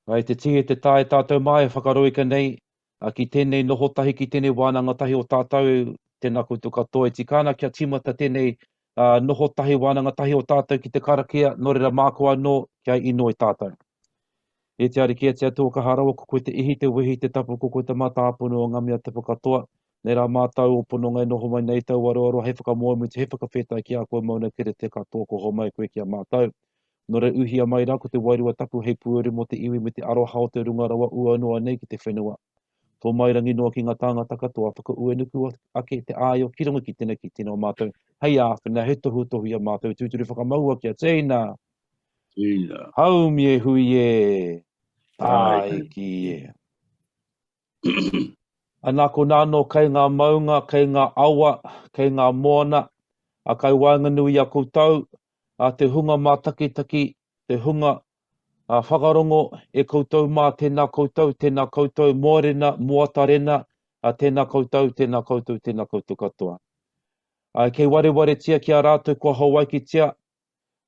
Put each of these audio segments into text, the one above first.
Ai te tihe te tae tātou mai, whakaroika nei, ki tēnei noho tahi, ki tēnei wānanga tahi o tātou, tēnā koutou katoa, tikana kia timata tēnei noho tahi, wānanga tahi o tātou ki te karakia, no reira mākua no, kia ino i tātou. E te ari kia te atua ka harawa, ko koe te ihi, te wehi, te tapu, ko koe te mātāpono o ngamia te whakatoa, nei rā mātau o pono ngai noho mai nei tau aroaro, he whakamoemu, te he whakawhetai ki a koe mauna kere te katoa ko ho mai koe ki a mātau. No re uhia mai rā ko te wairua tapu hei puere mo te iwi me te aroha o te runga rawa ua noa nei ki te whenua. Tō mai rangi noa ki ngā tāngata katoa, whaka ue nuku ake te āio, ki runga ki tēnei ki tēnei o mātou. Hei āwhina, he tohu tohu ia mātou, tūturu whakamaua kia tēnā. Tēnā. Hau mie hui e, Ai. tai ki e. Anā ko nāno kei ngā maunga, kei ngā awa, kei ngā moana, a kai wāinga nui a koutou, a te hunga mā taki, te hunga whakarongo e koutou mā tēnā koutou, mōrena, muatarena, tēnā koutou, tēnā koutou katoa. Kei ware tia ki a rātou kua hauai ki tia,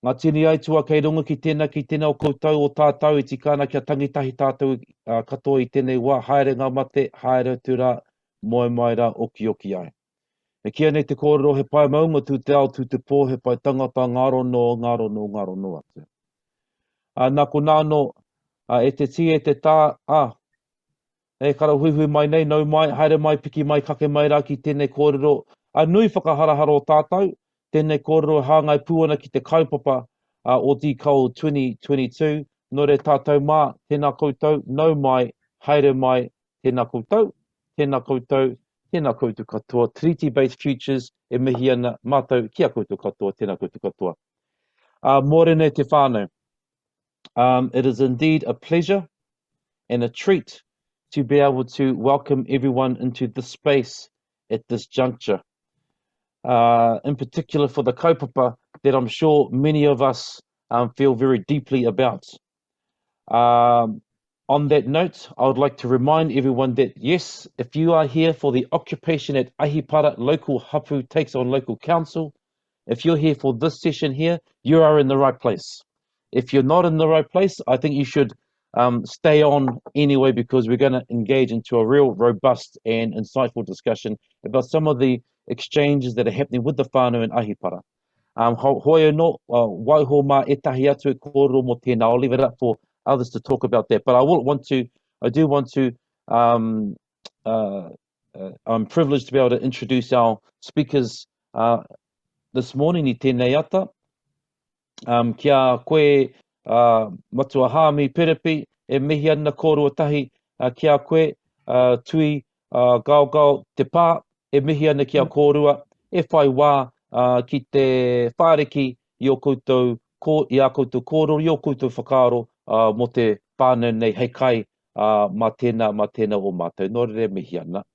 ngā tini aitua kei runga ki tēnā o koutou o tātou i tikana kia tangitahi tātou katoa i tēnei wā, haere ngā mate, haere tura, moe mai rā, oki ai. E kia nei te kōrero he pai maunga tū te ao tū te pō, he pai tangata ngaro no atu. Nā ko nāno, e te tia, e te tā, e kara hui mai nei, nau mai, haere mai, piki mai, kake mai rā ki tēnei kōrero. Nui whakaharahara o tātou, tēnei kōrero hāngai puana ki te kaupapa o Decode 2022. No re tātou mā, tēnā koutou, nau mai, haere mai, tēnā koutou, tēnā koutou, tēnā koutou katoa. Treaty-based futures e mihi ana mātou kia koutou katoa, tēnā koutou katoa. Mōrene te whānau. It is indeed a pleasure and a treat to be able to welcome everyone into this space at this juncture. In particular for the kaupapa that I'm sure many of us feel very deeply about. On that note, I would like to remind everyone that yes, if you are here for the occupation at Ahipara Local Hapu Takes on Local Council, if you're here for this session here, you are in the right place. If you're not in the right place, I think you should stay on anyway, because we're going to engage into a real robust and insightful discussion about some of the exchanges that are happening with the whānau in Ahipara. Hoi no, waiho mā etahi atu e kōrero mo tēnā. I'll leave it up for others to talk about that. But I do want to, I'm privileged to be able to introduce our speakers this morning i tēnei ata. Kia koe matua hāmi Piripi, e mihi ana kōrua tahi kia koe tui gao te pā, e mihi ana kia kōrua, e whai wā ki te whāreki i o koutou, i a koutou kōrero, i o koutou whakaaro mo te pānau nei hei kai mā tēnā o mātou. Nō re mihi ana.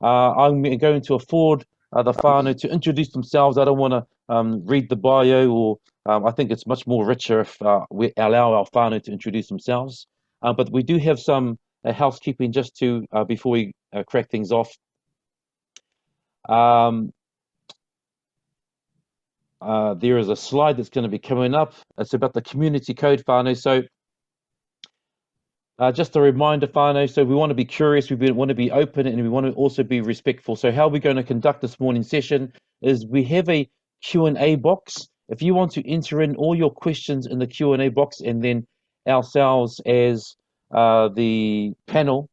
I'm going to afford the whānau to introduce themselves. I don't want to read the bio, or I think it's much more richer if we allow our whānau to introduce themselves. But we do have some housekeeping just to, before we crack things off. There is a slide that's going to be coming up. It's about the community code whānau. So just a reminder, whānau, so we want to be curious, we want to be open, and we want to also be respectful. So how we're going to conduct this morning's session is we have a Q&A box. If you want to enter in all your questions in the Q&A box, and then ourselves as the panel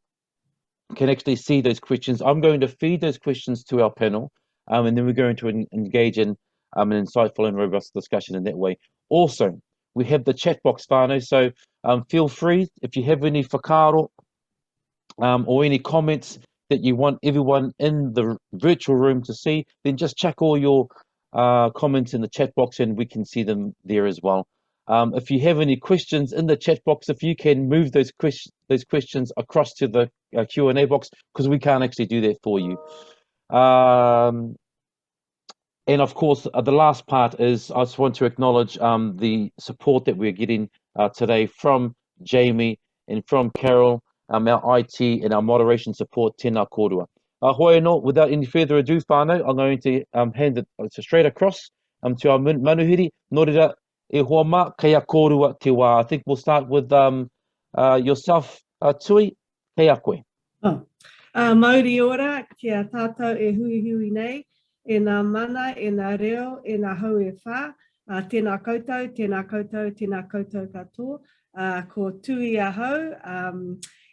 can actually see those questions, I'm going to feed those questions to our panel, and then we're going to engage in an insightful and robust discussion in that way. Also, we have the chat box, whānau, so feel free, if you have any whakaaro or any comments that you want everyone in the virtual room to see, then just chuck all your comments in the chat box and we can see them there as well. If you have any questions in the chat box, if you can move those questions across to the Q&A box, because we can't actually do that for you. And of course, the last part is I just want to acknowledge the support that we're getting today from Jamie and from Carol, our IT and our moderation support, tēnā kōrua. Hoi no, without any further ado, whānau, I'm going to hand it straight across to our manuhiri. Nō reira, e hoa mā, kei a kōrua te wā. I think we'll start with Yourself, Tui, kei a koe. Oh. Mauri ora, kia tātou e hui hui nei, e nā mana, e nā reo, e nā hau e whā, tēnā koutou, tēnā koutou, tēnā koutou katoa, ko tui a hau,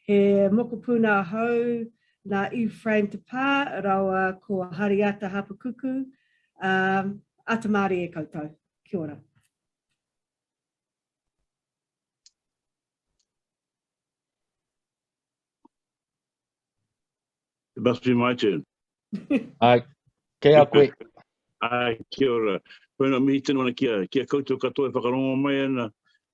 he mokopuna hau, nā Ephraim te pā, rawa ko Hariata Hapakuku, atamari e koutou, kia ora. It must be my turn. Kei a koe. Ai, kia ora. Pena mihi tino ana kia koutou katoa e whakarongo mai ana,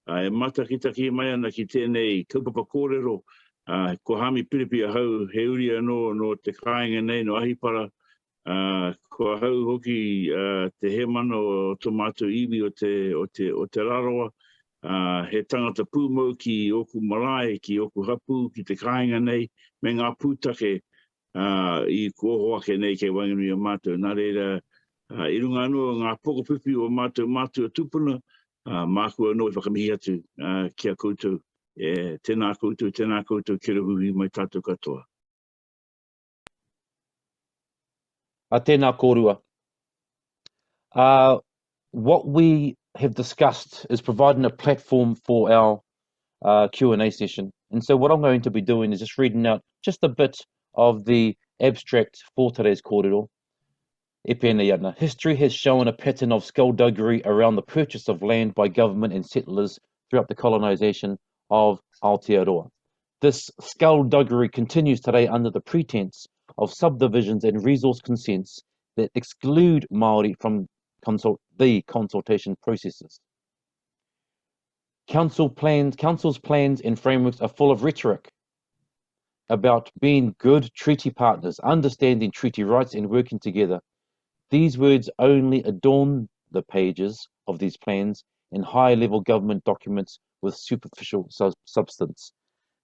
e matakitaki mai ana ki tēnei kaupapa kōrero, ko hami piripi a hau he uri anō no te kāinga nei no Ahipara, ko hau hoki te he mana o tō mātou iwi o te raroa, he tangata pūmau ki oku marae, ki oku hapu, ki te kāinga nei, me ngā pūtake I ko hoake nei kei Wainganui o mātou. Nā reira, I runga anō ngā pokopipi o mātou tupuna, mākua anō I whakamihi atu kia koutou. Tēnā koutou kira hui mai tātou katoa. Tēnā kōrua. What we have discussed is providing a platform for our Q&A session. And so what I'm going to be doing is just reading out just a bit of the abstract for today's kōrero. E pēnei ana. History has shown a pattern of skullduggery around the purchase of land by government and settlers throughout the colonisation of Aotearoa. This skullduggery continues today under the pretense of subdivisions and resource consents that exclude Māori from the consultation processes. Council's plans and frameworks are full of rhetoric about being good treaty partners, understanding treaty rights and working together. These words only adorn the pages of these plans and high-level government documents with superficial substance.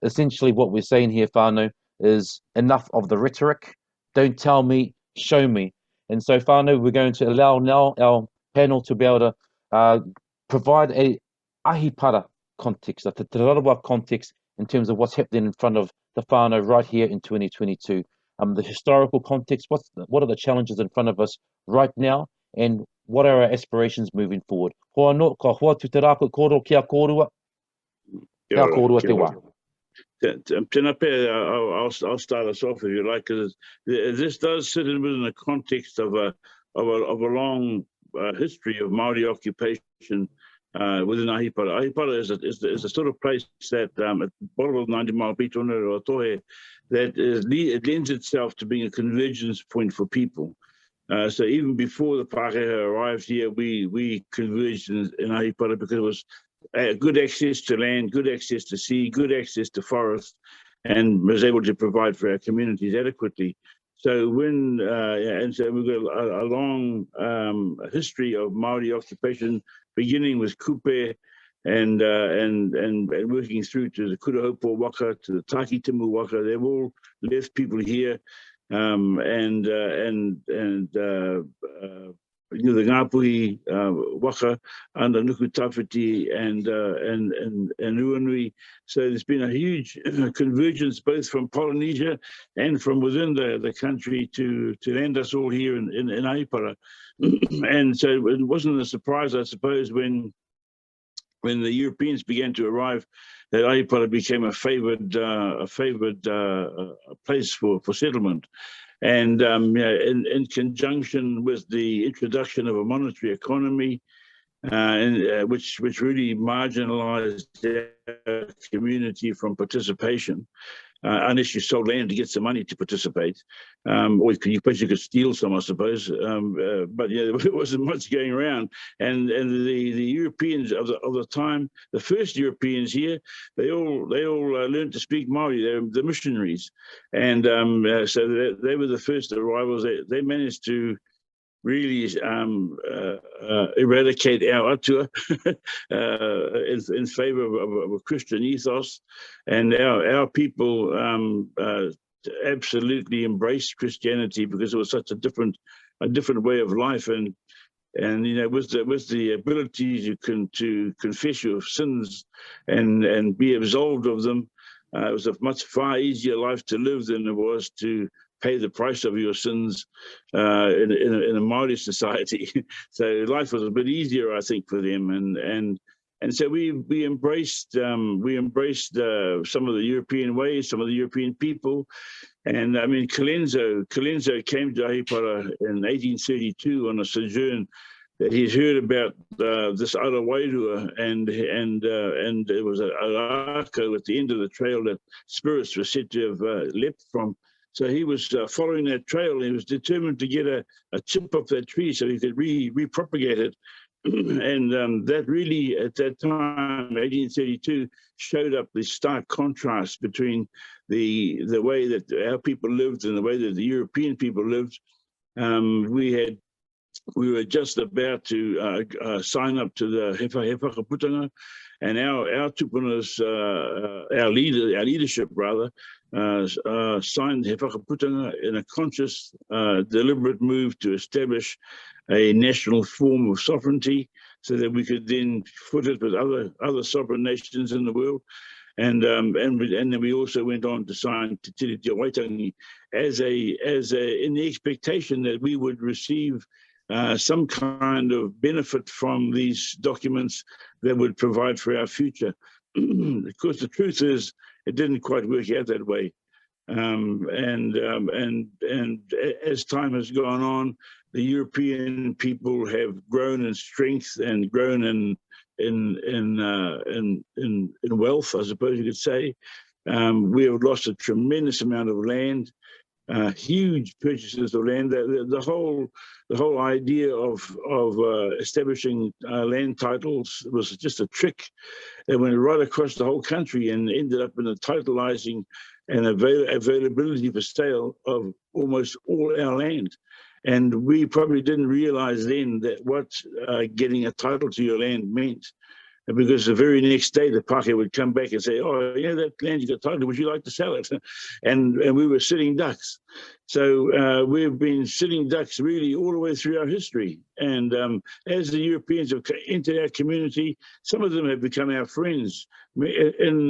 Essentially what we're saying here, whānau, is enough of the rhetoric. Don't tell me, show me. And so whānau, we're going to allow now our panel to be able to provide a ahipara context, a te rarawa context in terms of what's happening in front of the whānau right here in 2022. The historical context, what are the challenges in front of us right now, and what are our aspirations moving forward? Hoa no, ka hoa tu te rāko kōrero kia kōrua. Kia kōrua te wā. Tēnā pē, I'll start us off if you like, because this does sit within the context of a long history of Māori occupation within Ahipara. Ahipara is a sort of place that at the bottom of 90 Mile Beach on the Tohe, that it lends itself to being a convergence point for people. So even before the Pākehā arrived here, we converged in Ahipara because it was good access to land, good access to sea, good access to forest, and was able to provide for our communities adequately. So and so we've got a long history of Māori occupation, beginning with Kupe and working through to the Kurahopo Waka, to the Takitimu Waka. They've all left people here, the Ngāpuhi Waka under Nuku Tawhiti and Uanui. So there's been a huge convergence both from Polynesia and from within the country to land us all here in Ahipara. And so it wasn't a surprise, I suppose, when the Europeans began to arrive, that Ahipara became a favoured place for settlement. And in conjunction with the introduction of a monetary economy, which really marginalized the community from participation, unless you sold land to get some money to participate, or you could steal some, I suppose. But yeah, there wasn't much going around. And the Europeans of the time, the first Europeans here, they all learned to speak Māori. They're the missionaries, and so they were the first arrivals. They managed to really eradicate our atua in favor of a Christian ethos, and our people absolutely embraced Christianity because it was such a different way of life. And And with the ability to confess your sins and be absolved of them, it was a much far easier life to live than it was to pay the price of your sins in a Maori society. So life was a bit easier, I think, for them. And so we embraced some of the European ways, some of the European people. And I mean, Colenso came to Ahipara in 1832 on a sojourn that he's heard about this Arawairua, and there was an arako at the end of the trail that spirits were said to have leapt from. So he was following that trail. He was determined to get a chip off that tree so he could repropagate it. And that really, at that time, 1832, showed up the stark contrast between the way that our people lived and the way that the European people lived. We were just about to sign up to the He Whakaputanga, and our tupunas, our leadership rather, signed He Whakaputanga in a conscious, deliberate move to establish a national form of sovereignty, so that we could then foot it with other sovereign nations in the world. And then we also went on to sign Te Tiriti Waitangi in the expectation that we would receive some kind of benefit from these documents that would provide for our future. Of course, the truth is, it didn't quite work out that way. And as time has gone on, the European people have grown in strength and grown in wealth, I suppose you could say. We have lost a tremendous amount of land. Huge purchases of land. The whole idea of establishing land titles was just a trick that went right across the whole country and ended up in the titleizing and availability for sale of almost all our land. And we probably didn't realize then that what getting a title to your land meant. Because the very next day, the pākehā would come back and say, "Oh, yeah, that land you got title, would you like to sell it?" And we were sitting ducks. So we've been sitting ducks really all the way through our history. And as the Europeans have entered our community, some of them have become our friends. In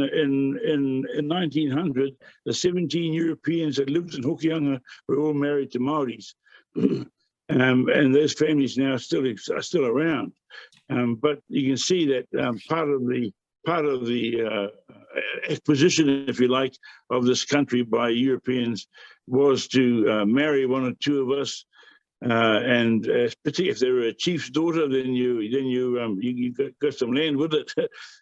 1900, the 17 Europeans that lived in Hokianga were all married to Maoris. And those families now are still around. But you can see that part of the acquisition, if you like, of this country by Europeans was to marry one or two of us, and particularly if they were a chief's daughter, then you got some land with it,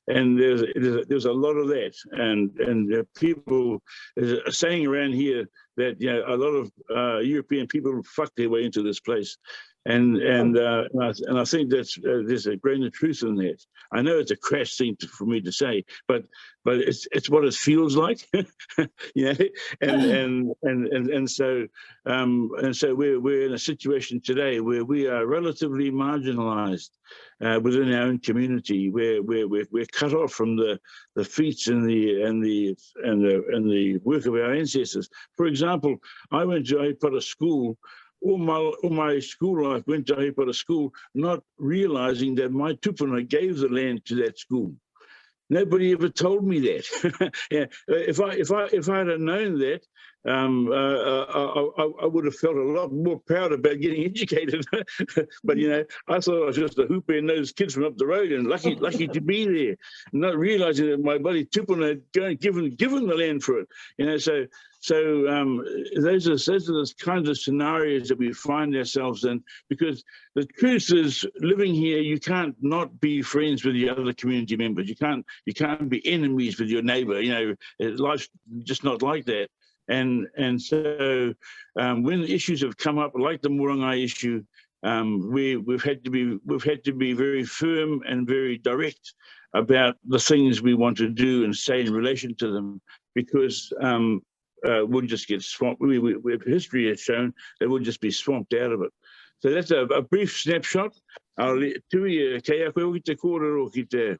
and there's a lot of that, and people, there's a saying around here that a lot of European people fuck their way into this place. And I think that's there's a grain of truth in that. I know it's a crass thing for me to say, but it's what it feels like, And so we're in a situation today where we are relatively marginalised within our own community, where we're cut off from the feats and the work of our ancestors. For example, I went to Ahipara School. All my school life went to Ahipara School, not realizing that my tupuna gave the land to that school. Nobody ever told me that. If I had known that, I would have felt a lot more proud about getting educated. But I thought I was just a hooper and those kids from up the road, and lucky to be there, not realizing that my buddy tupuna had given the land for it. So those are the kinds of scenarios that we find ourselves in, because the truth is, living here, you can't not be friends with the other community members. You can't be enemies with your neighbour. Life's just not like that. And so when issues have come up like the Morangai issue, we've had to be very firm and very direct about the things we want to do and say in relation to them, because we'll just get swamped. History has shown that we'll just be swamped out of it. So that's a brief snapshot. I'll tui kei a koe o ki te kōrero ki te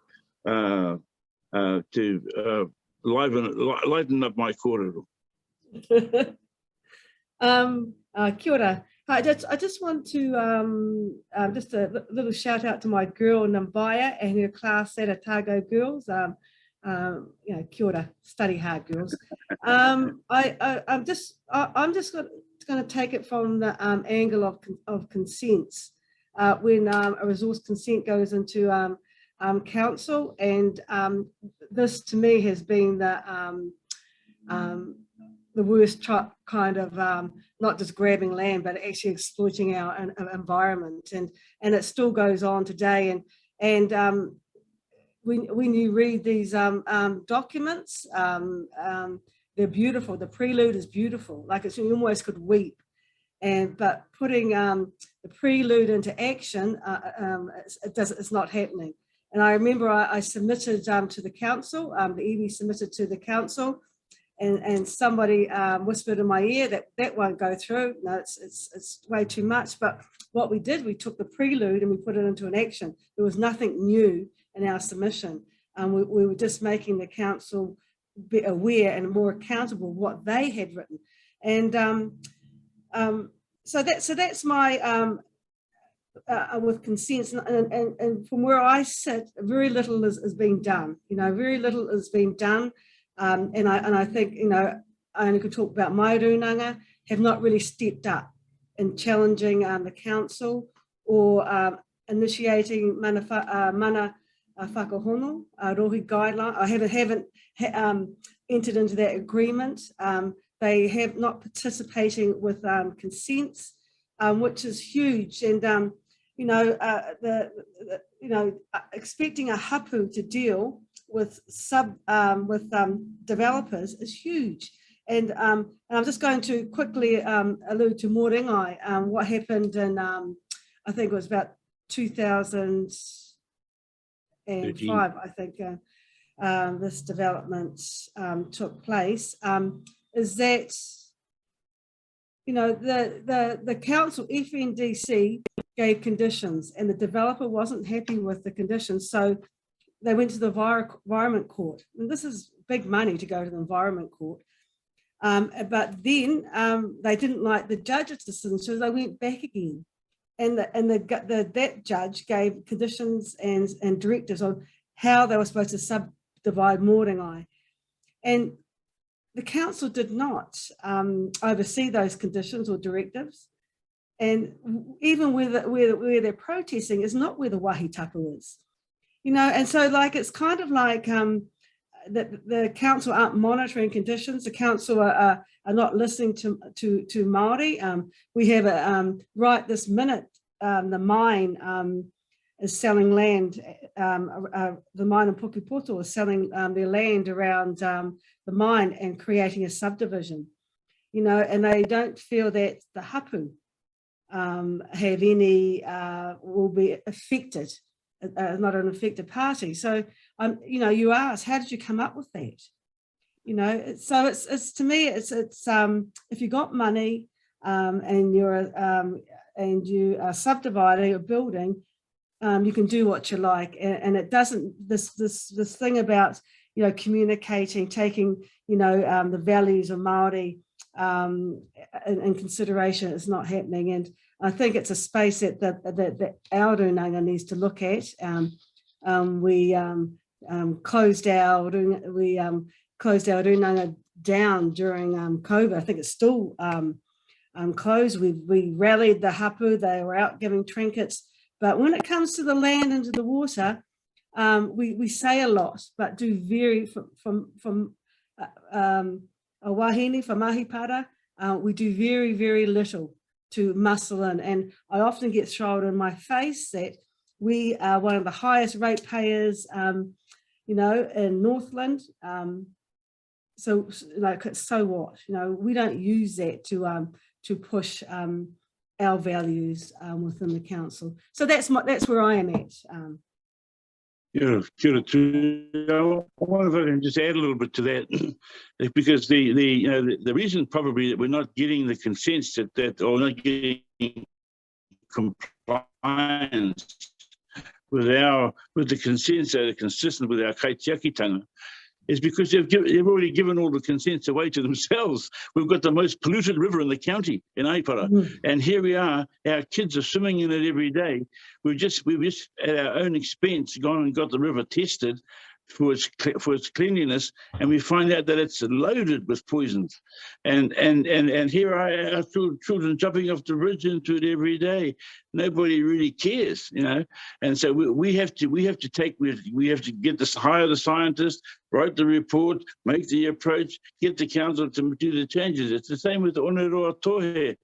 to lighten up my kōrero. Kia ora. I just want to just a little shout out to my girl Nambaya and her class at Otago Girls. You know, kia ora, study hard, girls. I'm just going to take it from the angle of consents. When a resource consent goes into council, and this to me has been the worst kind of not just grabbing land, but actually exploiting our environment, and it still goes on today. And when you read these documents, they're beautiful. The prelude is beautiful, like you almost could weep. But putting the prelude into action, it's not happening. And I remember I submitted to the council, the iwi submitted to the council, and somebody whispered in my ear that won't go through. No, it's way too much. But what we did, we took the prelude and we put it into an action. There was nothing new in our submission. We were just making the council be aware and more accountable of what they had written. And so that's my with consents, and from where I sit, very little is being done. You know, very little is being done, and I think, you know, I only could talk about my rūnanga have not really stepped up in challenging the council or initiating mana whakahono, rohi guideline. I haven't entered into that agreement. They have not participating with consents, which is huge. And you know, expecting a hapu to deal with developers is huge. And I'm just going to quickly allude to Mōrengai, what happened in I think it was about 2005. I think this development took place. Is that, you know, the council, FNDC, gave conditions and the developer wasn't happy with the conditions, so they went to the Environment Court. And this is big money to go to the Environment Court. But then they didn't like the judge's decision, so they went back again. And that judge gave conditions and directives on how they were supposed to subdivide Mōrengai. And the council did not oversee those conditions or directives. And even where they're protesting is not where the wahi tapu is. You know, and so like it's kind of like the council aren't monitoring conditions. The council are not listening to Māori. We have right this minute, the mine is selling land. The mine in Pukepoto is selling their land around the mine and creating a subdivision. You know, and they don't feel that the hapu have any will be affected. Not an affected party. So you know, you ask, how did you come up with that? You know, so it's to me, it's if you got money and you are subdividing a building, you can do what you like, and it doesn't this thing about, you know, communicating, taking, you know, the values of Māori in consideration is not happening. And I think it's a space that our rūnanga needs to look at. We closed our rūnanga down during COVID. I think it's still closed. We rallied the hapu. They were out giving trinkets. But when it comes to the land and to the water, we say a lot, but do very from a wahine, from Mahipara, we do very, very little to muscle in. And I often get thrown in my face that we are one of the highest ratepayers, you know, in Northland. So like, so what? You know, we don't use that to push our values within the council. So that's where I am at. Kia ora tū. I wonder if I can just add a little bit to that, because the reason probably that we're not getting the consents that or not getting compliance with the consents that are consistent with our kaitiakitanga is because they've already given all the consents away to themselves. We've got the most polluted river in the county in Aipara, and here we are. Our kids are swimming in it every day. We've just at our own expense gone and got the river tested for its cleanliness, and we find out that it's loaded with poisons, and here are our children jumping off the bridge into it every day. Nobody really cares, you know, and so we have to hire the scientists, write the report, make the approach, get the council to do the changes. It's the same with the Oneroa Tohe.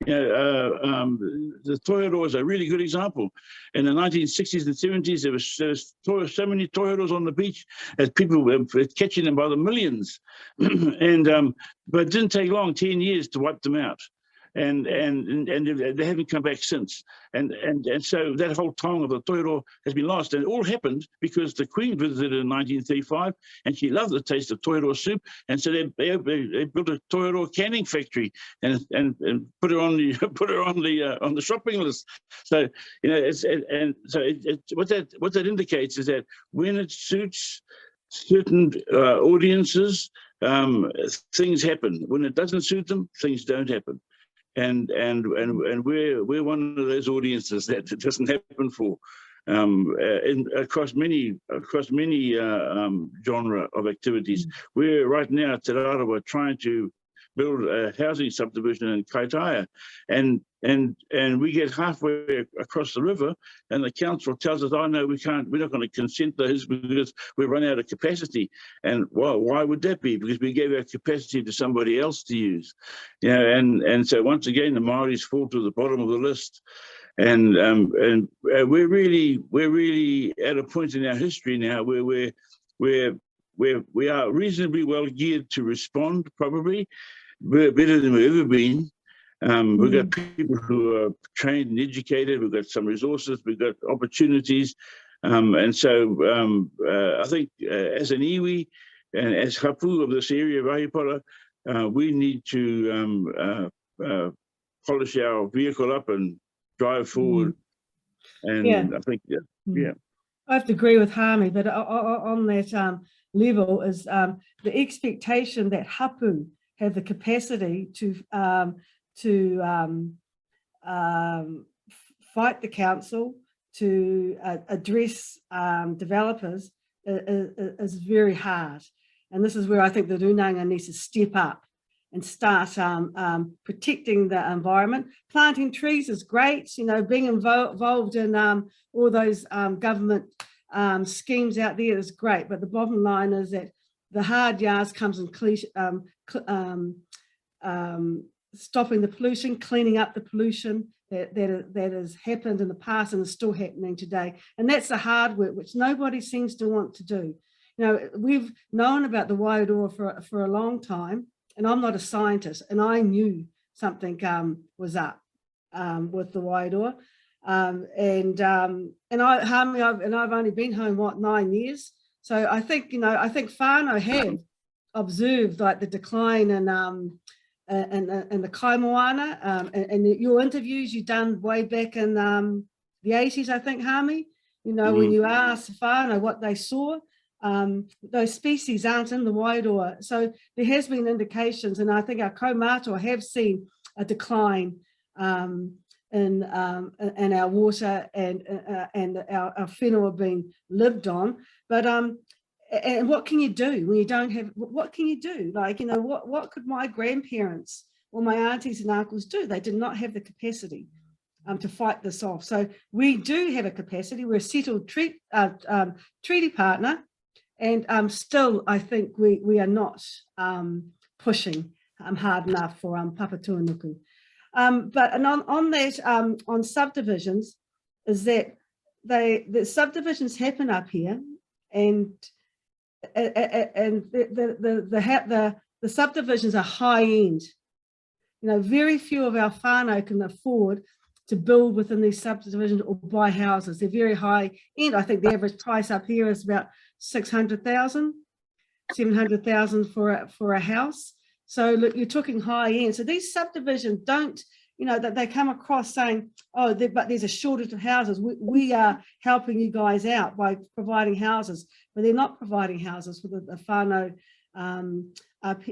The tohero is a really good example. In the 1960s and 70s, there was so many toheros on the beach as people were catching them by the millions. But it didn't take long, 10 years to wipe them out. And they haven't come back since. And so that whole tongue of the tohero has been lost. And it all happened because the Queen visited in 1935 and she loved the taste of tohero soup. And so they built a tohero canning factory and put her on the shopping list. So, you know, what that indicates is that when it suits certain audiences, things happen. When it doesn't suit them, things don't happen. And we're one of those audiences that it doesn't happen for, across many genre of activities. We're right now at Te Rarawa trying to build a housing subdivision in Kaitaia, and we get halfway across the river, and the council tells us, "Oh no, we're not going to consent those because we've run out of capacity." And well, why would that be? Because we gave our capacity to somebody else to use, you know. And so once again, the Māoris fall to the bottom of the list, and we're really at a point in our history now where we are reasonably well geared to respond, probably. We're better than we've ever been. We've got people who are trained and educated. We've got some resources. We've got opportunities. And so I think as an iwi and as hapu of this area of Ahipara, we need to polish our vehicle up and drive forward. And I think, yeah. I have to agree with Hami, but on that level is the expectation that hapu have the capacity to fight the council, to address developers is very hard. And this is where I think the Runanga needs to step up and start protecting the environment. Planting trees is great, you know, being involved in all those government schemes out there is great, but the bottom line is that the hard yards comes in stopping the pollution, cleaning up the pollution that has happened in the past and is still happening today. And that's the hard work, which nobody seems to want to do. You know, we've known about the Wairoa for a long time, and I'm not a scientist, and I knew something was up with the Wairoa. And I've only been home, 9 years. So I think, you know, I think whānau have observed like the decline in the kaimoana, and your interviews you've done way back in the 80s, I think, Hami, you know, when you asked whānau what they saw, those species aren't in the Wairoa. So there has been indications, and I think our kaumātua have seen a decline in our water and our whenua being lived on. But and what can you do when you don't have, what can you do? Like, you know, what could my grandparents or my aunties and uncles do? They did not have the capacity to fight this off. So we do have a capacity. We're a settled treaty partner, and still I think we are not pushing hard enough for Papatūānuku. But on that, on subdivisions, is that the subdivisions happen up here, and the subdivisions are high end. You know, very few of our whānau can afford to build within these subdivisions or buy houses. They're very high end. I think the average price up here is about 600,000, 700,000 for a house. So look, you're talking high end. So these subdivisions don't you know, that they come across saying, oh, but there's a shortage of houses. We are helping you guys out by providing houses, but they're not providing houses for the whānau up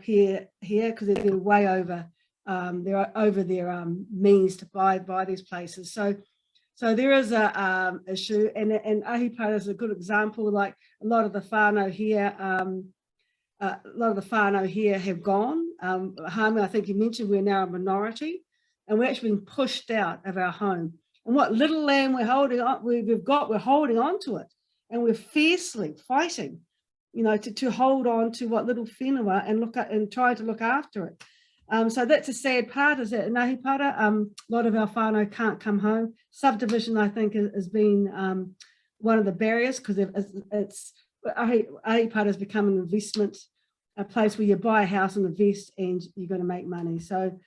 here because they're way over. They're over their means to buy these places. So there is a issue, and Ahipara is a good example. Like a lot of the whānau here, have gone. Hami, I think you mentioned we're now a minority, and we're actually being pushed out of our home. And what little land we're holding on, we're holding on to it, and we're fiercely fighting, you know, to hold on to what little whenua and try to look after it. So that's a sad part, is that in Ahipara, a lot of our whānau can't come home. Subdivision, I think, has been one of the barriers, because Ahipara has become an investment, a place where you buy a house and invest and you're going to make money. So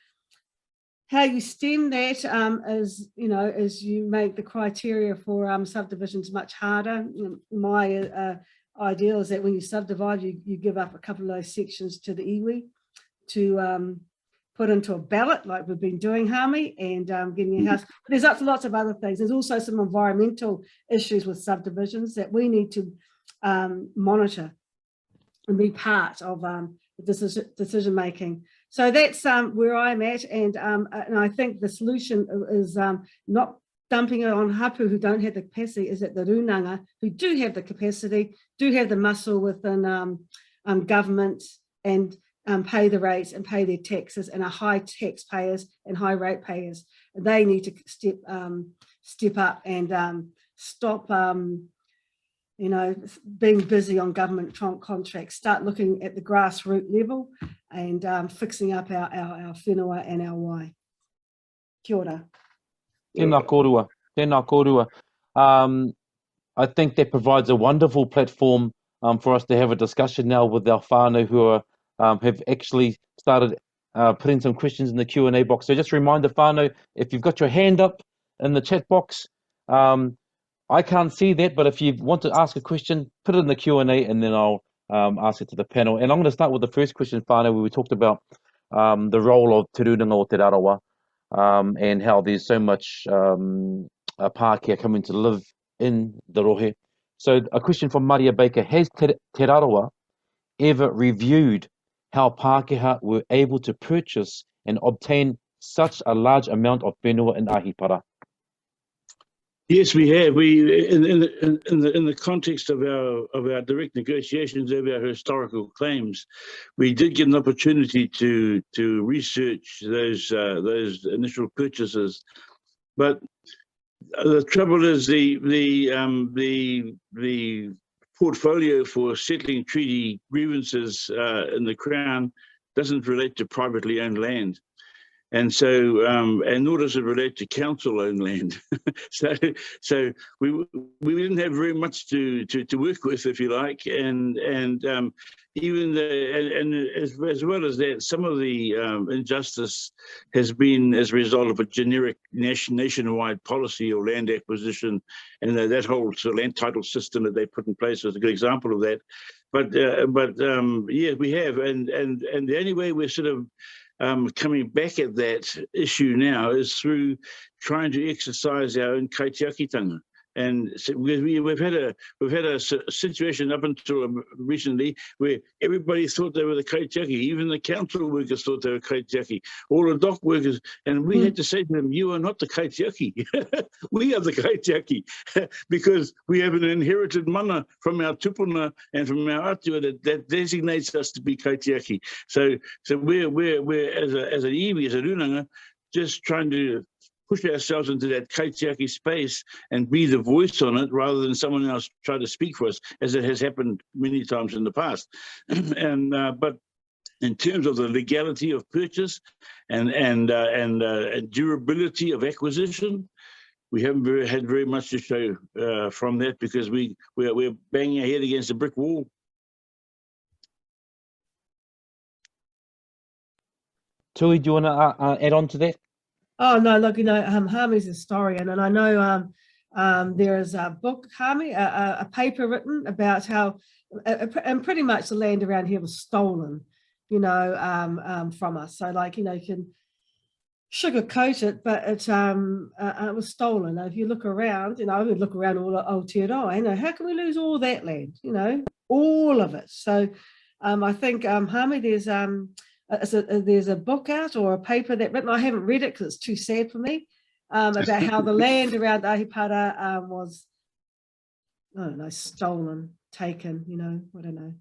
how you stem that is, you know, as you make the criteria for subdivisions much harder. My ideal is that when you subdivide, you give up a couple of those sections to the iwi to put into a ballot, like we've been doing, Hami, and getting a house. But there's lots of other things. There's also some environmental issues with subdivisions that we need to monitor and be part of the decision making. So that's where I'm at, and I think the solution is not dumping it on hapu who don't have the capacity, is that the runanga who do have the capacity, do have the muscle within government, and pay the rates and pay their taxes, and are high taxpayers and high rate payers. They need to step up and stop you know, being busy on government contracts, start looking at the grassroots level and fixing up our whenua and our wai. Kia ora. Tēnā kōrua, tēnā kōrua. I think that provides a wonderful platform for us to have a discussion now with our whānau who are, have actually started putting some questions in the Q&A box. So just a reminder, whānau, if you've got your hand up in the chat box, I can't see that, but if you want to ask a question, put it in the Q&A and then I'll ask it to the panel. And I'm going to start with the first question, whānau, where we talked about the role of Te Rūnanga o Te Rarawa, and how there's so much Pākehā coming to live in the rohe. So a question from Maria Baker: has Te Rarawa ever reviewed how Pākehā were able to purchase and obtain such a large amount of whenua in Ahipara? Yes, we have. We in the context of our direct negotiations over our historical claims, we did get an opportunity to research those initial purchases, but the trouble is the portfolio for settling treaty grievances in the Crown doesn't relate to privately owned land. And so, and nor does it relate to council-owned land. so we didn't have very much to work with, if you like, and even as well as that, some of the injustice has been as a result of a generic nationwide policy or land acquisition, and that whole sort of land title system that they put in place is a good example of that. But yeah, we have, and the only way we're sort of coming back at that issue now is through trying to exercise our own kaitiakitanga. And so we've had a situation up until recently where everybody thought they were the kaitiaki. Even the council workers thought they were kaitiaki. All the dock workers, and we had to say to them, "You are not the kaitiaki. We are the kaitiaki," because we have an inherited mana from our tupuna and from our atua that designates us to be kaitiaki. So we're as an iwi, as a runanga, just trying to push ourselves into that kaitiaki space and be the voice on it rather than someone else try to speak for us, as it has happened many times in the past. And but in terms of the legality of purchase and durability of acquisition, we haven't had very much to show from that, because we're banging our head against a brick wall. Tui, do you want to add on to that? Oh no, look, you know, Hami's a historian, and I know there is a book, Hami, a paper written about how, and pretty much the land around here was stolen, you know, from us. So, like, you know, sugarcoat it, but it was stolen. Now, if you look around, I would look around all Aotearoa, how can we lose all that land? All of it. So I think, Hami, there's a book out or a paper that written. I haven't read it because it's too sad for me, about how the land around Ahipara was, I don't know, stolen, taken, I don't know.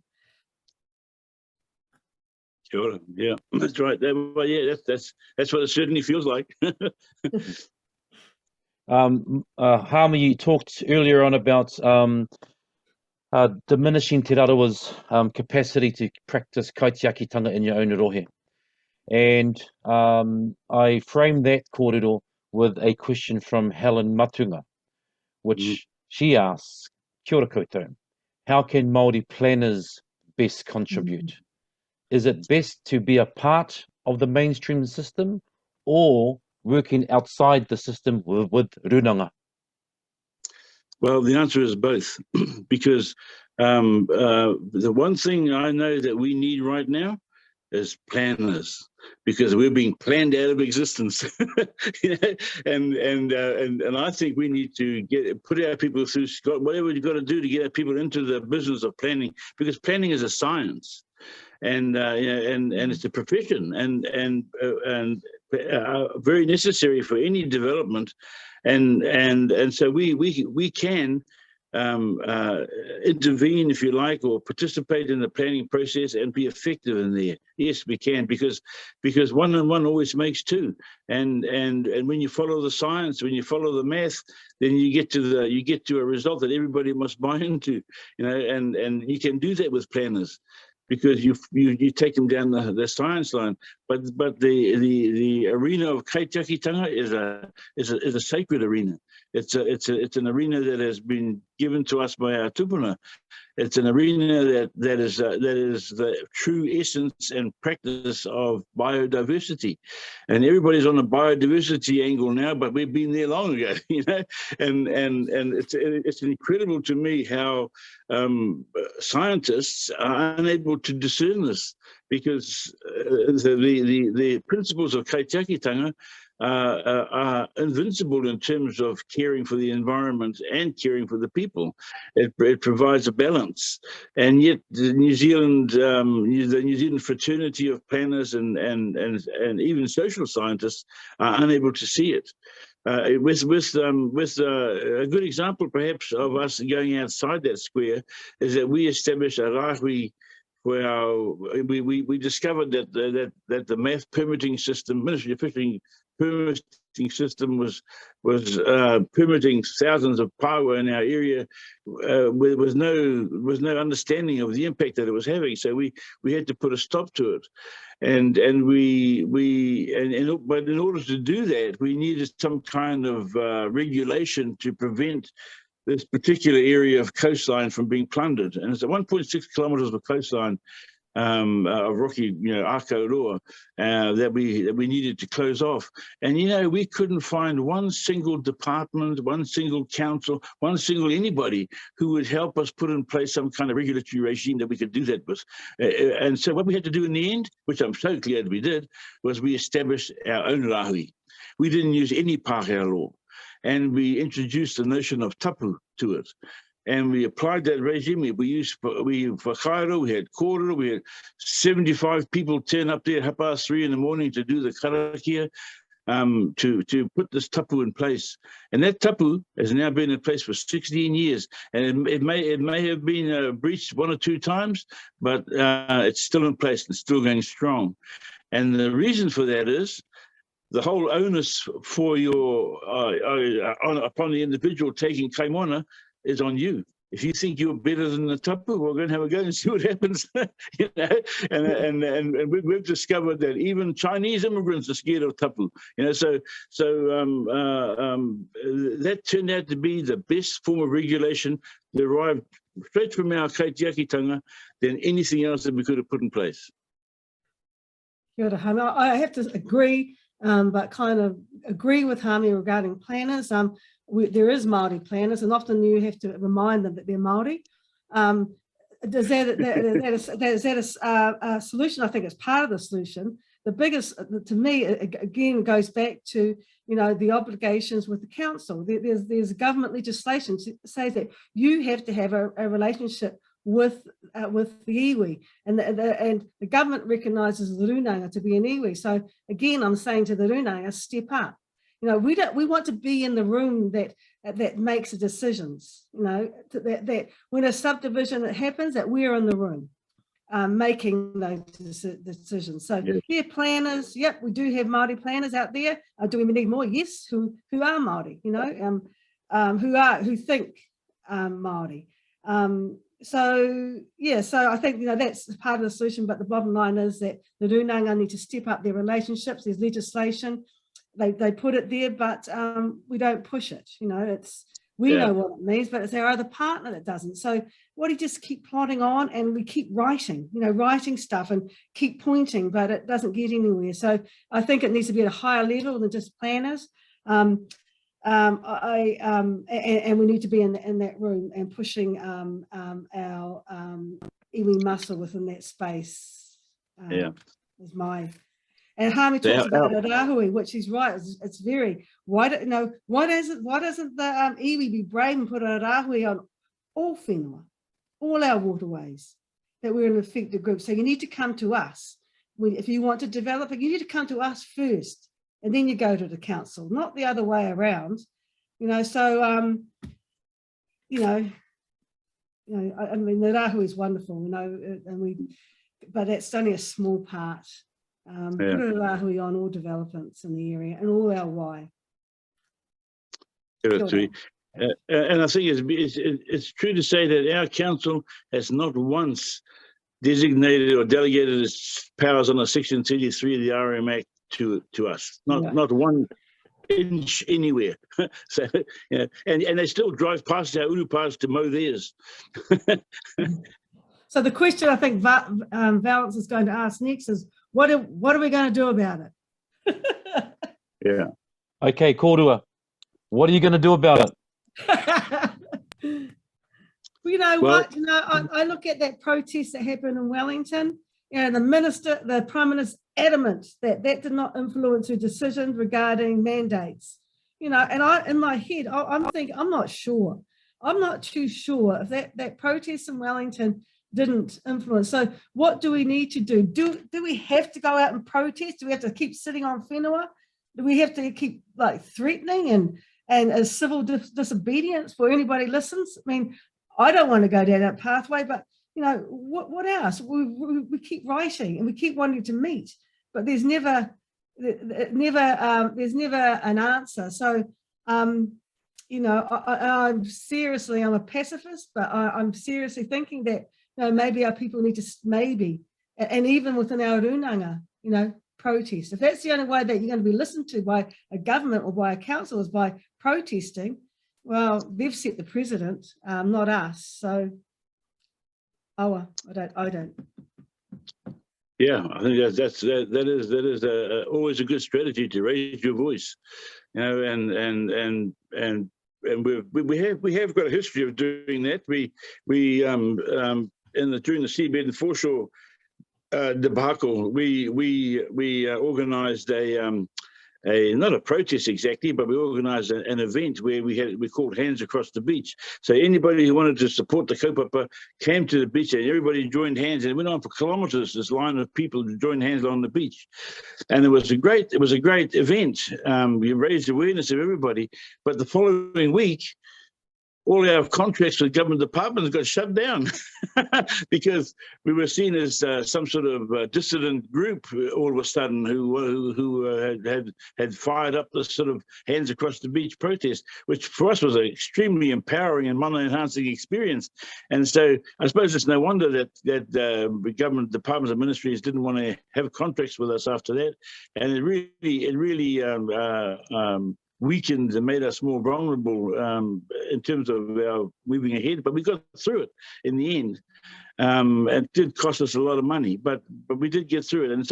Sure. Yeah, that's right. Well, yeah, that's what it certainly feels like. Hami, you talked earlier on about diminishing Te Rarawa's capacity to practice kaitiakitanga in your own rohe. And I framed that kōrero with a question from Helen Matunga, which she asks, kia ora koutou, how can Māori planners best contribute? Is it best to be a part of the mainstream system or working outside the system with runanga? Well, the answer is both, because the one thing I know that we need right now is planners, because we're being planned out of existence. And I think we need to put our people through whatever you've got to do to get our people into the business of planning, because planning is a science. And it's a profession, and very necessary for any development, and so we can intervene, if you like, or participate in the planning process and be effective in there. Yes, we can, because one and one always makes two, and when you follow the science, when you follow the math, then you get to a result that everybody must buy into, and you can do that with planners, because you take them down the science line, but the arena of kaitiakitanga is a sacred arena. It's an arena that has been given to us by our tupuna. It's an arena that is the true essence and practice of biodiversity, and everybody's on the biodiversity angle now, but we've been there long ago, and it's incredible to me how scientists are unable to discern this, because the principles of kaitiakitanga are invincible in terms of caring for the environment and caring for the people. It provides a balance, and yet the New Zealand fraternity of planners and even social scientists are unable to see it. With a good example, perhaps, of us going outside that square is that we established a rahui. We discovered that the math permitting system, Ministry of Fishing permitting system, was permitting thousands of paua in our area with no understanding of the impact that it was having. So we had to put a stop to it, but in order to do that, we needed some kind of regulation to prevent this particular area of coastline from being plundered. And it's 1.6 kilometres of coastline of rocky, Akaroa, that we needed to close off. And, we couldn't find one single department, one single council, one single anybody who would help us put in place some kind of regulatory regime that we could do that with. And so what we had to do in the end, which I'm so glad we did, was we established our own rahui. We didn't use any Pākehā law. And we introduced the notion of tapu to it. And we applied that regime. For Cairo, we had kōrero, we had 75 people turn up there at 3:30 in the morning to do the karakia, to put this tapu in place. And that tapu has now been in place for 16 years. And it may have been breached one or two times, but it's still in place and still going strong. And the reason for that is the whole onus for upon the individual taking kaimona is on you. If you think you're better than the tapu, we're going to have a go and see what happens. And we've discovered that even Chinese immigrants are scared of tapu. So that turned out to be the best form of regulation derived straight from our kaitiakitanga than anything else that we could have put in place. Kia ora, Hami. I have to agree, but kind of agree with Hami regarding planners. There is Māori planners, and often you have to remind them that they're Māori. Is that a solution? I think it's part of the solution, the biggest, to me, again, goes back to, you know, the obligations with the council. There's government legislation that says that you have to have a relationship with the iwi, and the government recognises the runanga to be an iwi. So again, I'm saying to the runanga, step up. You know, we want to be in the room that makes the decisions. You know, that when a subdivision happens, that we're in the room making those decisions. So yeah, planners. Yep, we do have Māori planners out there. Do we need more? Yes, who are Māori? You know, who think Māori. So yeah, so I think, you know, that's part of the solution. But the bottom line is that the runanga need to step up their relationships. There's legislation. They put it there, but we don't push it. You know, we know what it means, but it's our other partner that doesn't. So what do you just keep plodding on, and we keep writing, you know, writing stuff and keep pointing, but it doesn't get anywhere. So I think it needs to be at a higher level than just planners. And we need to be in that room and pushing our iwi muscle within that space. Is my. And Hami talks about Rahui, which he's right. It's very, why doesn't the iwi be brave and put a Rahui on all whenua, all our waterways, that we're an affected group? So you need to come to us. If you want to develop it, you need to come to us first, and then you go to the council, not the other way around. You know, so I mean, the Rahui is wonderful, you know, but that's only a small part. Put a Rahui on all developments in the area and all our why. And I think it's true to say that our council has not once designated or delegated its powers under Section 33 of the RM Act to us. Not one inch anywhere. So, you know, and they still drive past our urupas to mow theirs. So the question I think Valence is going to ask next is, what are we going to do about it? Yeah. Okay, Korua, what are you going to do about it? You know what? You know, I look at that protest that happened in Wellington. You know, the Prime Minister's adamant that did not influence her decisions regarding mandates. You know, and in my head, I'm thinking, I'm not sure. I'm not too sure if that protest in Wellington didn't influence. So what do we need to do? Do we have to go out and protest? Do we have to keep sitting on whenua? Do we have to keep like threatening and as civil disobedience before anybody listens? I mean, I don't want to go down that pathway, but you know, what else? We keep writing and we keep wanting to meet, but there's never an answer. So you know, I'm a pacifist, but I'm seriously thinking that, you know, maybe our people need to and even within our runanga, you know, protest. If that's the only way that you're going to be listened to by a government or by a council is by protesting, well, they've set the precedent, not us. So, I don't. Yeah, I think that is always a good strategy to raise your voice, you know, and we have got a history of doing that. During the seabed and foreshore debacle, we organised not a protest exactly, but we organised an event where we called Hands Across the Beach. So anybody who wanted to support the kaupapa came to the beach, and everybody joined hands, and it went on for kilometres. This line of people joined hands on the beach, and it was a great event. We raised awareness of everybody, but the following week, all our contracts with government departments got shut down because we were seen as some sort of dissident group all of a sudden who had fired up this sort of Hands Across the Beach protest, which for us was an extremely empowering and mana-enhancing experience. And so I suppose it's no wonder that government departments and ministries didn't want to have contracts with us after that, and it really weakened and made us more vulnerable in terms of our moving ahead, but we got through it in the end. It did cost us a lot of money, but we did get through it. And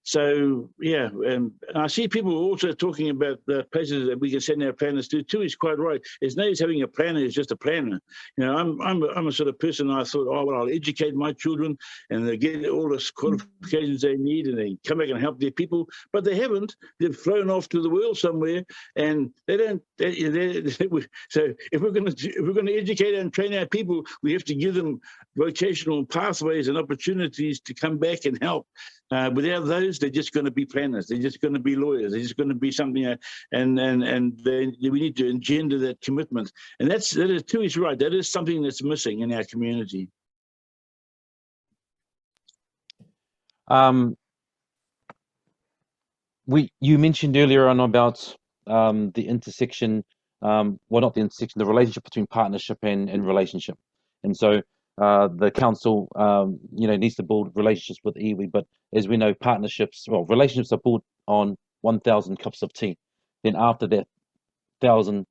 so yeah. And I see people also talking about the places that we can send our planners to. Too is quite right. There's no use having a planner who's just a planner. You know, I'm a sort of person. I thought, oh well, I'll educate my children, and they get all the qualifications they need, and they come back and help their people. But they haven't. They've flown off to the world somewhere, and they don't. So if we're going to educate and train our people, we have to give them vocational pathways and opportunities to come back and help. Without those, they're just going to be planners. They're just going to be lawyers. They're just going to be something. And we need to engender that commitment. And that is Tui's right. That is something that's missing in our community. You mentioned earlier on about the intersection, well, not the intersection, the relationship between partnership and relationship. And so the council, needs to build relationships with iwi, but as we know, relationships are built on 1,000 cups of tea. Then after that 1,000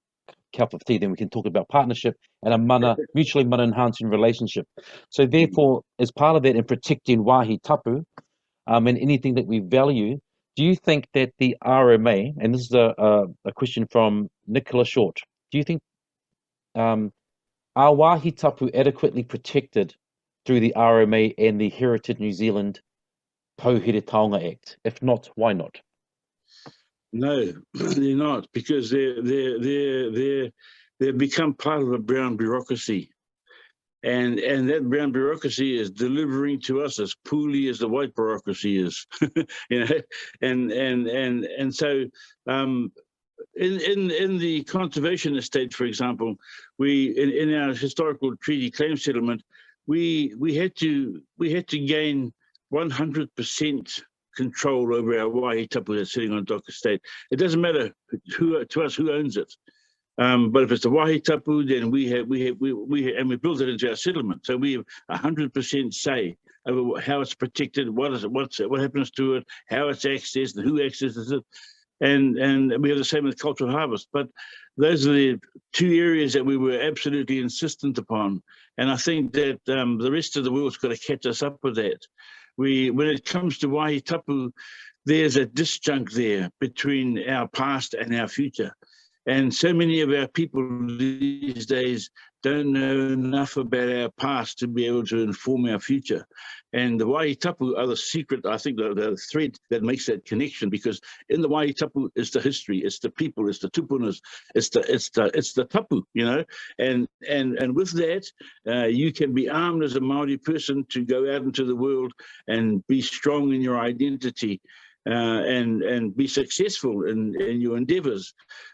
cup of tea, then we can talk about partnership and a mutually mana enhancing relationship. So therefore, as part of that, in protecting wāhi tapu and anything that we value, do you think that the RMA, and this is a question from Nicola Short, do you think are wāhi tapu adequately protected through the RMA and the Heritage New Zealand Pouhere Taonga Act? If not, why not? No, they're not, because they've become part of a brown bureaucracy. And that brown bureaucracy is delivering to us as poorly as the white bureaucracy is, and so in the conservation estate, for example, in our historical treaty claim settlement, we had to gain 100% control over our wāhi tapu that's sitting on dock estate. It doesn't matter to us who owns it. But if it's the wāhi tapu, then we built it into our settlement. So we have 100% say over how it's protected, what happens to it, how it's accessed, and who accesses it. And we have the same with cultural harvest. But those are the two areas that we were absolutely insistent upon. And I think that the rest of the world's got to catch us up with that. When it comes to wāhi tapu, there's a disjunct there between our past and our future. And so many of our people these days don't know enough about our past to be able to inform our future. And the wāhi tapu are the secret, I think, the thread that makes that connection, because in the wāhi tapu is the history, it's the people, it's the tupunas, it's the tapu, And with that, you can be armed as a Māori person to go out into the world and be strong in your identity. And be successful in your endeavours.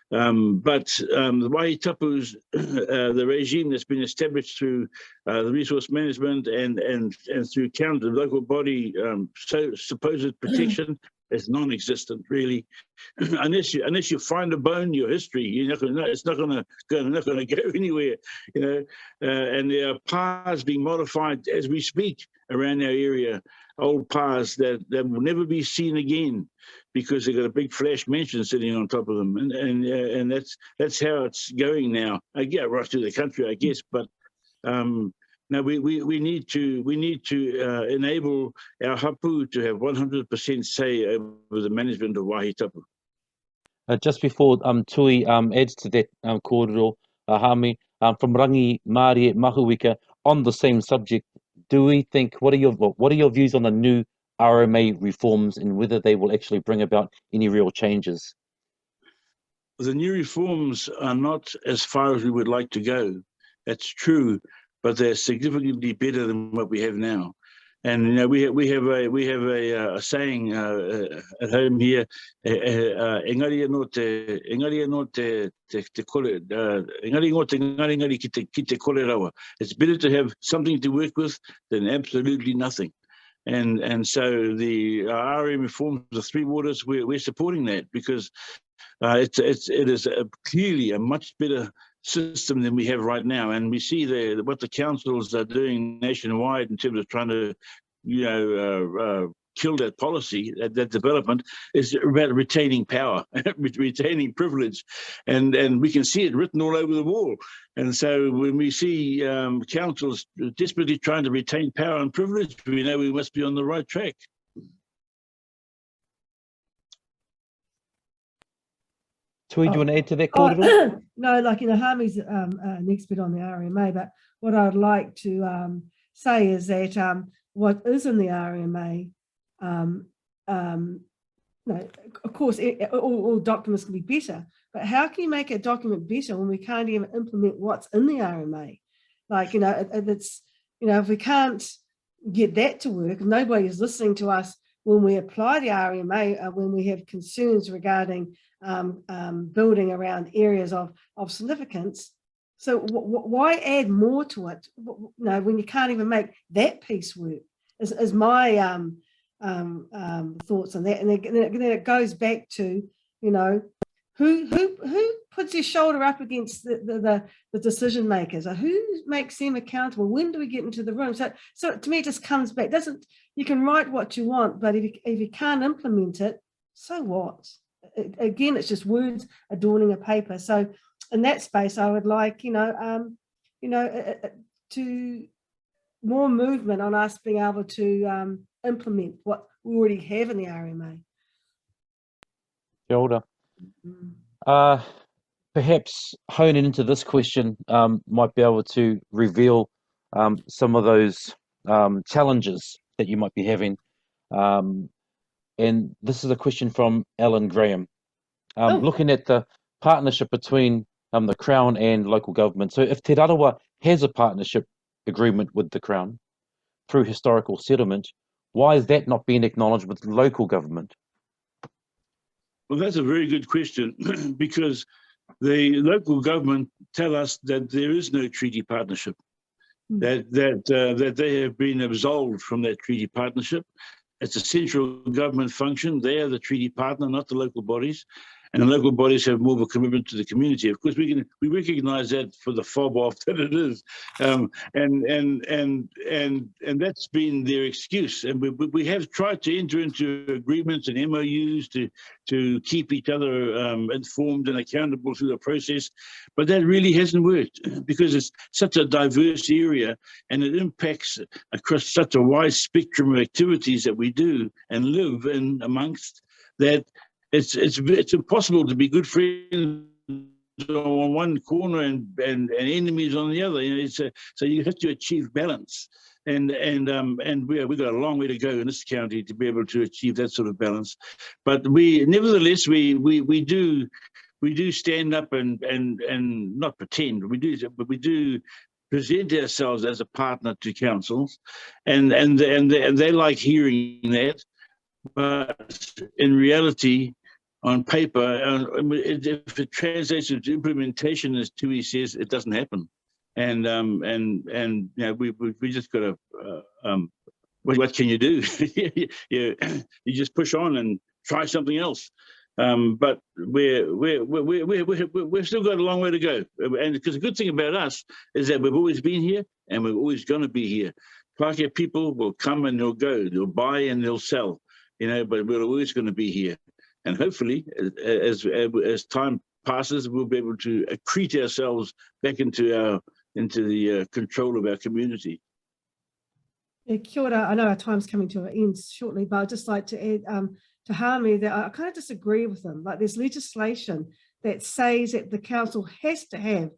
But the wāhi tapu's, the regime that's been established through the resource management and through the local body supposed protection is non-existent, really. unless you find a bone in your history, it's not going to go anywhere, And there are paths being modified as we speak around our area. Old paths that will never be seen again because they've got a big flash mansion sitting on top of them, and that's how it's going now. I get right through the country, I guess, but no, we need to enable our hapu to have 100% say over the management of wāhi tapu. Just before Tui adds to that kōrero, Hami, from Rangi Māori at Mahuika, on the same subject, do we think, what are your views on the new RMA reforms and whether they will actually bring about any real changes? The new reforms are not as far as we would like to go. That's true, but they're significantly better than what we have now. And we have a saying at home here. Engari ki te kore rawa. It's better to have something to work with than absolutely nothing. And so the RM reforms, the Three Waters, we're supporting that because it is clearly a much better system than we have right now, and we see what the councils are doing nationwide in terms of trying to, kill that policy, that development, is about retaining power, retaining privilege. And we can see it written all over the wall. And so when we see councils desperately trying to retain power and privilege, we know we must be on the right track. Tui, do you want to add to that, Kōrero? No, like, Hami's an expert on the RMA, but what I'd like to say is that what is in the RMA, no, of course, all documents can be better, but how can you make a document better when we can't even implement what's in the RMA? Like, it's, if we can't get that to work, nobody is listening to us when we apply the RMA, when we have concerns regarding building around areas of significance. So why add more to it? When you can't even make that piece work, is my thoughts on that. And then it goes back to, who puts their shoulder up against the decision makers, or who makes them accountable? When do we get into the room? So to me, it just comes back. You can write what you want, but if you can't implement it, so what? Again, it's just words adorning a paper. So in that space, I would like, to more movement on us being able to implement what we already have in the RMA. Kia ora. Perhaps honing into this question might be able to reveal some of those challenges that you might be having. And this is a question from Alan Graham. Looking at the partnership between the Crown and local government. So if Te Rarawa has a partnership agreement with the Crown through historical settlement, why is that not being acknowledged with local government? Well, that's a very good question, because the local government tell us that there is no treaty partnership, that they have been absolved from that treaty partnership. It's a central government function. They are the treaty partner, not the local bodies. And the local bodies have more of a commitment to the community. Of course, we recognise that for the fob off that it is, and that's been their excuse. And we have tried to enter into agreements and MOUs to keep each other informed and accountable through the process, but that really hasn't worked, because it's such a diverse area and it impacts across such a wide spectrum of activities that we do and live in amongst, that it's impossible to be good friends on one corner and enemies on the other. So you have to achieve balance, and we've got a long way to go in this county to be able to achieve that sort of balance. But nevertheless we do stand up and not pretend, but we do present ourselves as a partner to councils, and they like hearing that. But in reality, on paper, if it translates into implementation, as Tui says, it doesn't happen. And we just got to. What can you do? you just push on and try something else. But we've still got a long way to go. And because the good thing about us is that we've always been here and we're always going to be here. Pākehā people will come and they'll go, they'll buy and they'll sell, but we're always going to be here. And hopefully, as time passes, we'll be able to accrete ourselves back into the control of our community. Yeah, kia ora. I know our time's coming to an end shortly, but I'd just like to add to Hami that I kind of disagree with them. Like, there's legislation that says that the council has to have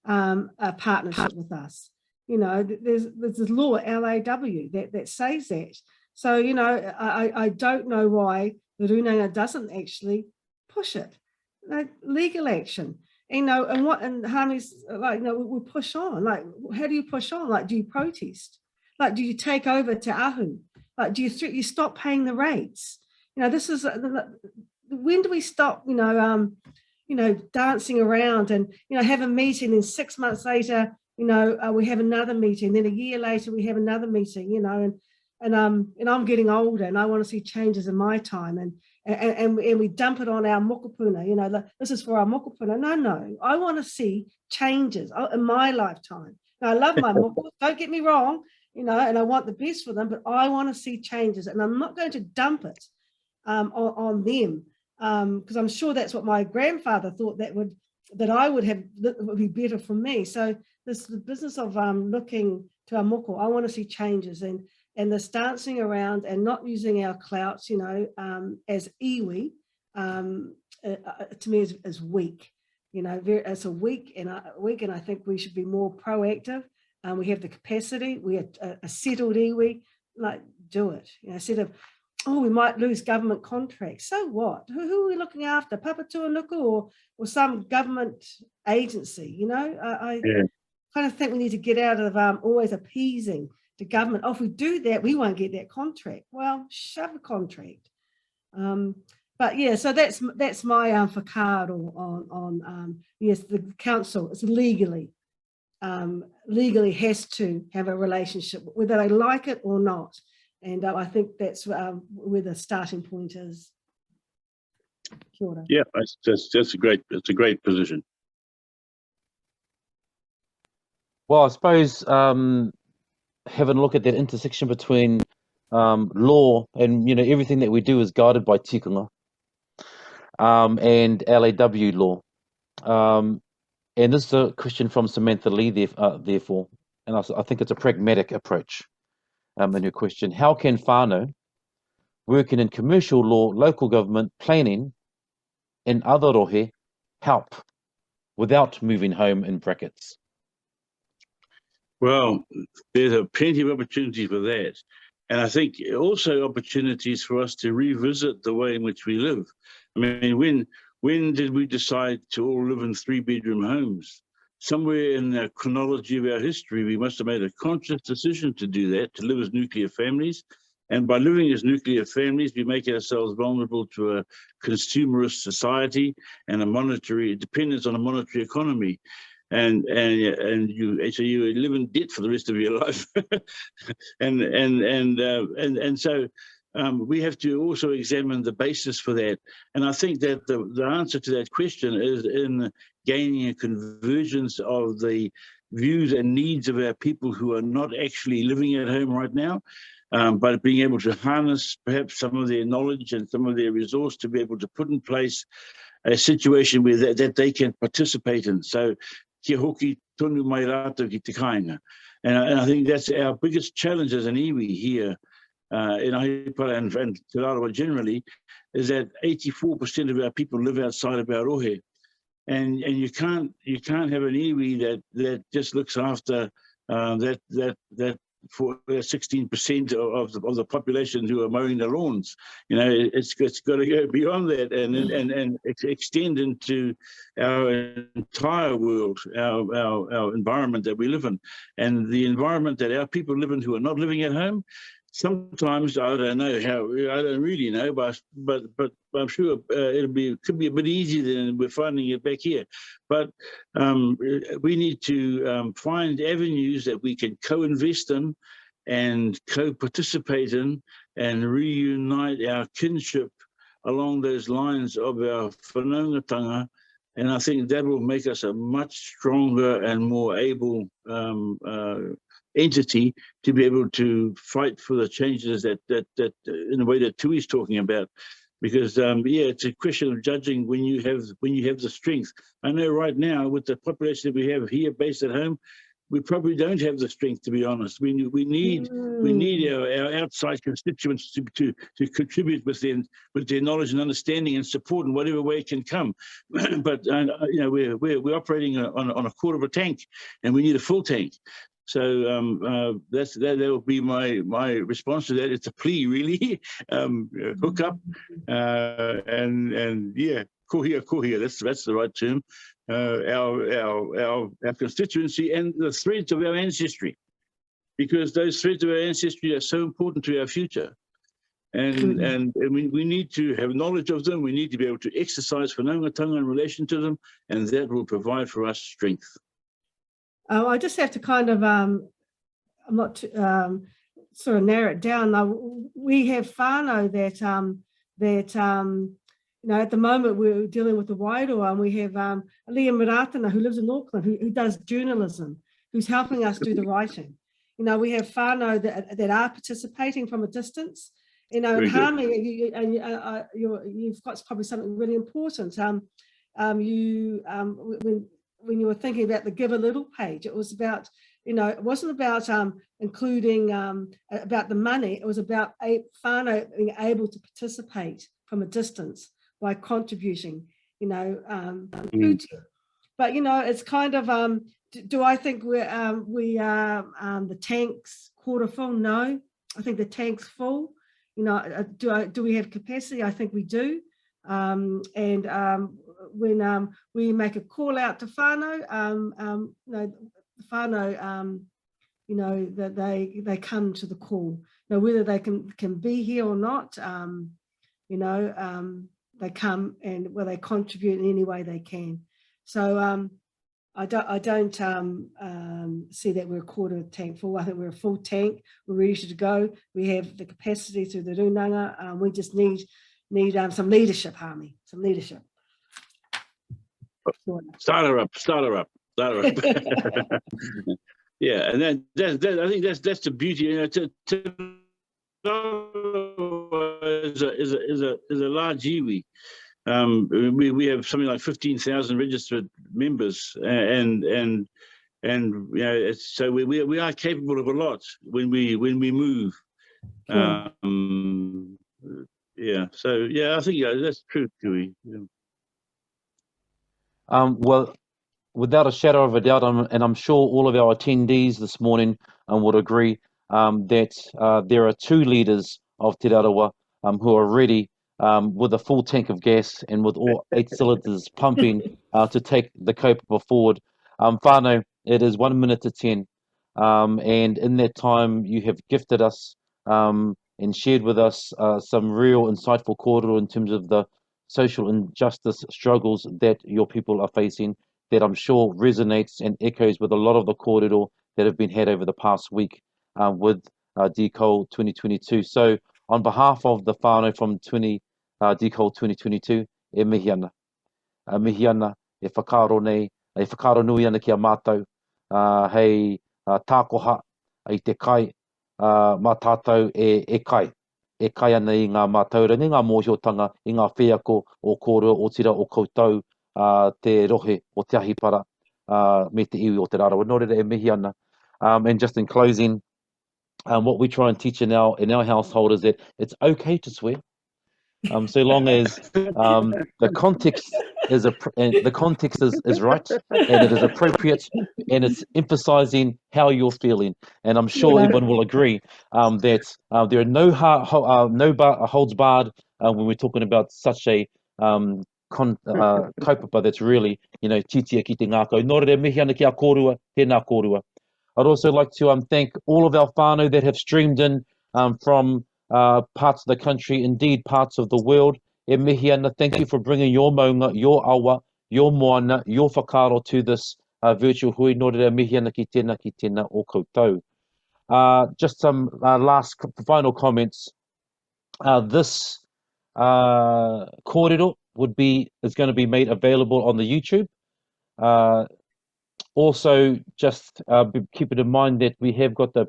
a partnership with us. There's this law, LAW, that says that. So, I don't know why the Runanga doesn't actually push it. Legal action, and Hami's like, we push on. Like, how do you push on? Like, do you protest? Like, do you take over Te Ahu? Like, do you stop paying the rates? This is when do we stop? Dancing around and have a meeting, and 6 months later, we have another meeting. Then a year later, we have another meeting. And I'm getting older, and I want to see changes in my time, and we dump it on our mokopuna. This is for our mokopuna. No, I want to see changes in my lifetime. Now, I love my moko. Don't get me wrong. you know, and I want the best for them, but I want to see changes, and I'm not going to dump it on them, because I'm sure that's what my grandfather thought that I would have, that would be better for me. So the business of looking to our moko, I want to see changes, and this dancing around and not using our clouts, you know, as iwi, to me is weak. You know, it's a weak, and I think we should be more proactive. We have the capacity. We are a settled iwi, like do it. You know, instead of, oh, we might lose government contracts. So what? Who are we looking after? Papatūānuku or some government agency? You know, I kind of think we need to get out of always appeasing the government. Oh, if we do that, we won't get that contract. Well, shove a contract. But yeah, so that's my whakaaro on yes, the council is legally has to have a relationship, whether they like it or not. And I think that's where the starting point is. Kia ora. Yeah, that's a great position. Well, I suppose having a look at that intersection between law and, you know, everything that we do is guided by tikanga and LAW law. And this is a question from Samantha Lee, therefore, and I think it's a pragmatic approach in your question. How can whānau working in commercial law, local government, planning, and other rohe help without moving home in brackets? Well, there's plenty of opportunity for that. And I think also opportunities for us to revisit the way in which we live. I mean, when did we decide to all live in 3-bedroom homes? Somewhere in the chronology of our history, we must have made a conscious decision to do that, to live as nuclear families. And by living as nuclear families, we make ourselves vulnerable to a consumerist society and a monetary dependence on a monetary economy. And so you live in debt for the rest of your life. and so we have to also examine the basis for that. And I think that the answer to that question is in gaining a convergence of the views and needs of our people who are not actually living at home right now, but being able to harness perhaps some of their knowledge and some of their resource to be able to put in place a situation where that they can participate in. So, kia hoki tonu mai rātou ki te kāinga. And I think that's our biggest challenge as an iwi here in Ahipara and Te Rarawa generally, is that 84% of our people live outside of our rohe. And you can't have an iwi that just looks after that for 16% of the population who are mowing the lawns. You know, it's got to go beyond that and extend into our entire world, our environment that we live in, and the environment that our people live in who are not living at home. Sometimes I don't know how. I don't really know, but I'm sure could be a bit easier than we're finding it back here. But we need to find avenues that we can co-invest in and co-participate in and reunite our kinship along those lines of our whanaungatanga. And I think that will make us a much stronger and more able entity to be able to fight for the changes that in the way that Tui's talking about. Because yeah, it's a question of judging when you have the strength. I know right now with the population that we have here based at home, we probably don't have the strength, to be honest. We need our outside constituents to contribute with their knowledge and understanding and support in whatever way it can come. But you know, we're operating on a quarter of a tank, and we need a full tank. So that will be my response to that. It's a plea, really. Hook up and yeah, kohia. That's the right term. Our constituency and the threads of our ancestry, because those threads of our ancestry are so important to our future. And we need to have knowledge of them. We need to be able to exercise whanaungatanga in relation to them, and that will provide for us strength. I just have to kind of, I'm not sort of narrow it down. Now, we have whānau that you know, at the moment we're dealing with the Wairoa, and we have Liam Maratana, who lives in Auckland, who does journalism, who's helping us do the writing. You know, we have whānau that are participating from a distance. You know, Very and good. Hami, you've got probably something really important. When you were thinking about the Give a Little page, it was about, you know, it wasn't about including about the money. It was about whānau being able to participate from a distance by contributing, you know, food. But, you know, it's kind of, do I think we are the tank's quarter full? No, I think the tank's full. You know, do we have capacity? I think we do. When we make a call out to whānau, you know, whānau, you know, that they come to the call. Now, whether they can be here or not, you know, they come and they contribute in any way they can. So I don't see that we're a quarter tank full. I think we're a full tank. We're ready to go. We have the capacity through the runanga. We just need some leadership, Hami, some leadership. Start her up. Yeah, and then I think that's the beauty. You know, is a large iwi. We have something like 15,000 registered members, and you know, so we are capable of a lot when we move. Sure. Yeah. So yeah, I think that's true, Kui. Yeah. Well, without a shadow of a doubt, and I'm sure all of our attendees this morning would agree that there are two leaders of Te Rarawa who are ready with a full tank of gas and with all 8 cylinders pumping to take the Kaupapa forward. Whānau, it is 1 minute to 10, and in that time you have gifted us and shared with us some real insightful kōrero in terms of the social injustice struggles that your people are facing, that I'm sure resonates and echoes with a lot of the kōrero that have been had over the past week with DCOL 2022. So on behalf of the whānau from DCOL 2022, e mihi ana. Mihi ana, e whakaro nei, e whakaro nui ana ki a mātou, hei tākoha i te kai, mā tātou e kai. E kai ana i ngā mātauranga, i ngā mōhiotanga, i ngā wheako o kōrero o tira o koutou, te rohe o te ahipara me te iwi o te rarawa. Nō reira e mihi ana. And just in closing, what we try and teach in our household is that it's okay to swear, so long as the context is right and it is appropriate and it's emphasizing how you're feeling. And I'm sure everyone will agree that there are no holds barred when we're talking about such a kaupapa that's really, you know, titia ki te ngākau. Nō reira mihi ana ki a kōrua, tēnā kōrua. I'd also like to thank all of our whānau that have streamed in from parts of the country, indeed parts of the world. E mihi ana, thank you for bringing your maunga, your awa, your moana, your whakaro to this virtual hui. Nō reira mihi ana ki tēnā o koutou. Just some final comments. This kōrero is going to be made available on the YouTube. Also, just keep it in mind that we have got the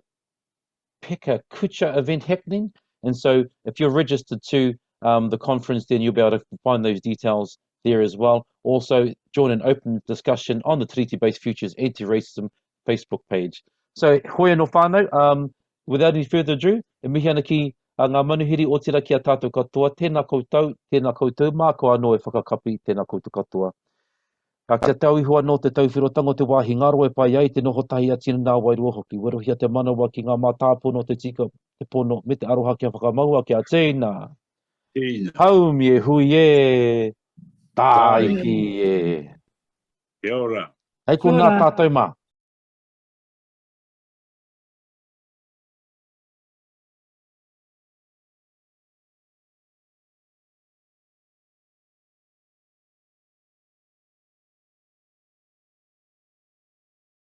Peka Kucha event happening. And so if you're registered to the conference, then you'll be able to find those details there as well. Also, join an open discussion on the Treaty-Based Futures Anti-Racism Facebook page. So, hoi no whānau, without any further ado, e mihi ana ki ngā manuhiri o tira ki a tātou katoa, tēnā koutou, mā koa anō e whakakapi, tēnā koutou katoa. Ka kia tau ihua no te tauwhirotango te wāhi ngaro e pai ai te noho tahi a tina nā wairua hoki. Warohia te manawa ki ngā mātāpono te tika te pono me te aroha kia whakamaua kia tēnā. Hau mi e hui e, tāi ki e. Kia ora. Hei ko nā tātou mā.